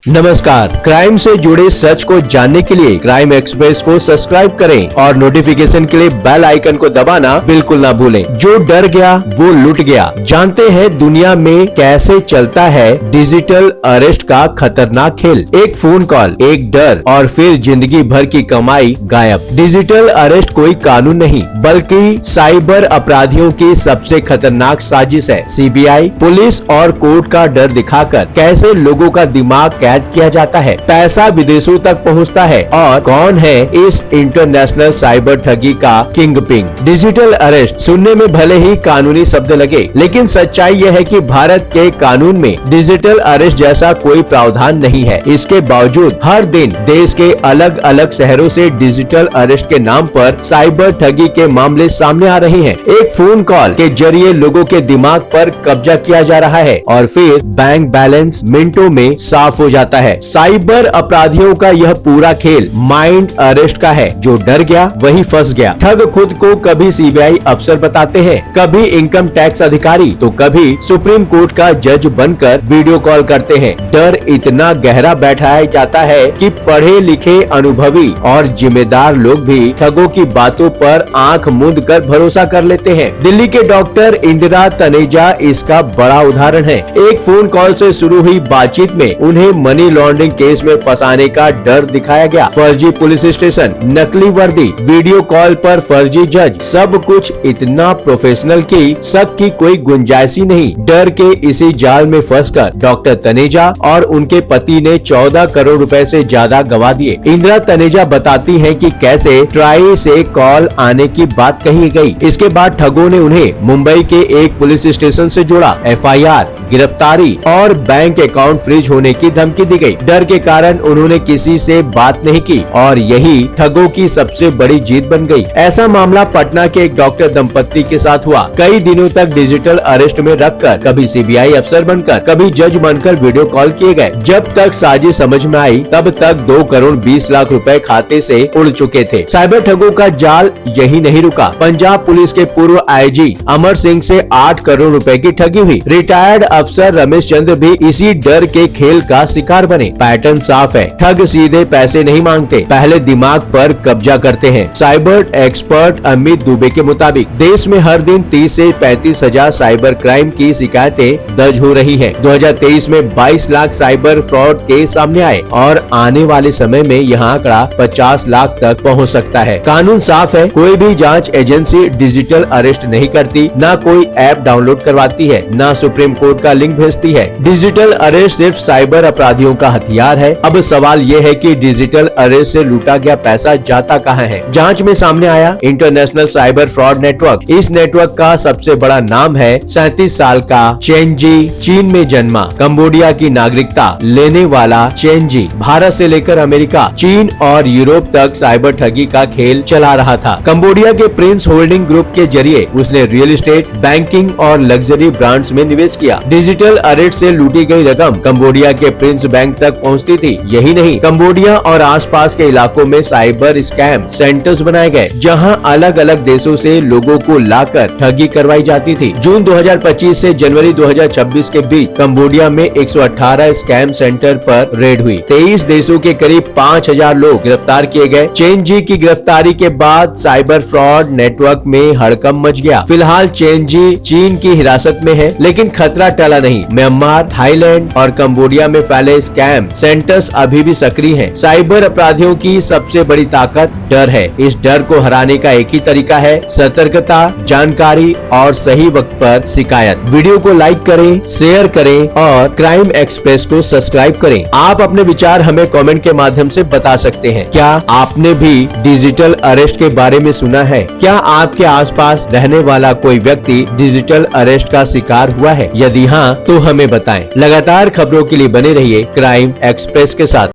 नमस्कार, क्राइम से जुड़े सच को जानने के लिए क्राइम एक्सप्रेस को सब्सक्राइब करें और नोटिफिकेशन के लिए बेल आइकन को दबाना बिल्कुल ना भूलें। जो डर गया वो लुट गया। जानते हैं दुनिया में कैसे चलता है डिजिटल अरेस्ट का खतरनाक खेल। एक फोन कॉल, एक डर और फिर जिंदगी भर की कमाई गायब। डिजिटल अरेस्ट कोई कानून नहीं बल्कि साइबर अपराधियों की सबसे खतरनाक साजिश है। सीबीआई, पुलिस और कोर्ट का डर दिखाकर कैसे लोगों का दिमाग कैद किया जाता है, पैसा विदेशों तक पहुंचता है और कौन है इस इंटरनेशनल साइबर ठगी का किंग पिंग। डिजिटल अरेस्ट सुनने में भले ही कानूनी शब्द लगे, लेकिन सच्चाई यह है कि भारत के कानून में डिजिटल अरेस्ट जैसा कोई प्रावधान नहीं है। इसके बावजूद हर दिन देश के अलग अलग शहरों से डिजिटल अरेस्ट के नाम पर साइबर ठगी के मामले सामने आ रहे हैं। एक फोन कॉल के जरिए लोगों के दिमाग पर कब्जा किया जा रहा है और फिर बैंक बैलेंस मिनटों में साफ हो जाता है। साइबर अपराधियों का यह पूरा खेल माइंड अरेस्ट का है। जो डर गया वही फंस गया। ठग खुद को कभी सीबीआई अफसर बताते हैं, कभी इनकम टैक्स अधिकारी तो कभी सुप्रीम कोर्ट का जज बनकर वीडियो कॉल करते हैं। डर इतना गहरा बैठाया जाता है कि पढ़े लिखे, अनुभवी और जिम्मेदार लोग भी ठगों की बातों पर आंख मूंद कर भरोसा कर लेते हैं। दिल्ली के डॉक्टर इंदिरा तनेजा इसका बड़ा उदाहरण है। एक फोन कॉल से शुरू हुई बातचीत में उन्हें मनी लॉन्ड्रिंग केस में फंसाने का डर दिखाया गया। फर्जी पुलिस स्टेशन, नकली वर्दी, वीडियो कॉल पर फर्जी जज, सब कुछ इतना प्रोफेशनल कि शक की कोई गुंजाइश ही नहीं। डर के इसी जाल में फंसकर डॉक्टर तनेजा और उनके पति ने 14 करोड़ रुपए से ज्यादा गंवा दिए। इंदिरा तनेजा बताती हैं कि कैसे ट्राई से कॉल आने की बात कही गई। इसके बाद ठगों ने उन्हें मुंबई के एक पुलिस स्टेशन से जोड़ा। एफआईआर, गिरफ्तारी और बैंक अकाउंट फ्रीज होने की धमकी दी गई। डर के कारण उन्होंने किसी से बात नहीं की और यही ठगों की सबसे बड़ी जीत बन गई। ऐसा मामला पटना के एक डॉक्टर दंपत्ति के साथ हुआ। कई दिनों तक डिजिटल अरेस्ट में रखकर कभी सीबीआई अफसर बनकर कभी जज बनकर वीडियो कॉल किए गए। जब तक साजिश समझ में आई तब तक 2 करोड़ 20 लाख रुपए खाते से उड़ चुके थे। साइबर ठगों का जाल यही नहीं रुका। पंजाब पुलिस के पूर्व आईजी अमर सिंह से 8 करोड़ रुपए की ठगी हुई। रिटायर्ड अफसर रमेश चंद्र भी इसी डर के खेल का शिकार बने। पैटर्न साफ है, ठग सीधे पैसे नहीं मांगते, पहले दिमाग पर कब्जा करते हैं। साइबर एक्सपर्ट अमित दुबे के मुताबिक देश में हर दिन 30 से 35 हजार साइबर क्राइम की शिकायतें दर्ज हो रही हैं। 2023 में 22 लाख साइबर फ्रॉड केस सामने आए और आने वाले समय में यह आंकड़ा 50 लाख तक पहुंच सकता है। कानून साफ है, कोई भी जांच एजेंसी डिजिटल अरेस्ट नहीं करती, ना कोई ऐप डाउनलोड करवाती है, ना सुप्रीम कोर्ट का लिंक भेजती है। डिजिटल अरेस्ट सिर्फ साइबर अपराधियों का हथियार है। अब सवाल ये है कि डिजिटल अरेस्ट से लूटा गया पैसा जाता कहां है। जांच में सामने आया इंटरनेशनल साइबर फ्रॉड नेटवर्क। इस नेटवर्क का सबसे बड़ा नाम है 37 साल का चेन जी। चीन में जन्मा, कंबोडिया की नागरिकता लेने वाला चेन जी भारत से लेकर अमेरिका, चीन और यूरोप तक साइबर ठगी का खेल चला रहा था। कंबोडिया के प्रिंस होल्डिंग ग्रुप के जरिए उसने रियल एस्टेट, बैंकिंग और लग्जरी ब्रांड्स में निवेश किया। डिजिटल अरेस्ट से लूटी गई रकम कंबोडिया के प्रिंस बैंक तक पहुंचती थी। यही नहीं, कंबोडिया और आसपास के इलाकों में साइबर स्कैम सेंटर्स बनाए गए, जहां अलग अलग देशों से लोगों को लाकर ठगी करवाई जाती थी। जून 2025 से जनवरी 2026 के बीच कंबोडिया में 118 स्कैम सेंटर पर रेड हुई। 23 देशों के करीब 5000 लोग गिरफ्तार किए गए। चेन जी की गिरफ्तारी के बाद साइबर फ्रॉड नेटवर्क में हड़कंप मच गया। फिलहाल चेन जी चीन की हिरासत में है, लेकिन खतरा टला नहीं। म्यांमार, थाईलैंड और कंबोडिया में फैले स्कैम सेंटर्स अभी भी सक्रिय हैं। साइबर अपराधियों की सबसे बड़ी ताकत डर है। इस डर को हराने का एक ही तरीका है, सतर्कता, जानकारी और सही वक्त पर शिकायत। वीडियो को लाइक करें, शेयर करें और क्राइम एक्सप्रेस को सब्सक्राइब करें। आप अपने विचार हमें कमेंट के माध्यम से बता सकते हैं। क्या आपने भी डिजिटल अरेस्ट के बारे में सुना है? क्या आपके आसपास रहने वाला कोई व्यक्ति डिजिटल अरेस्ट का शिकार हुआ है? यदि हाँ, तो हमें बताएं। लगातार खबरों के लिए बने रहिए क्राइम एक्सप्रेस के साथ।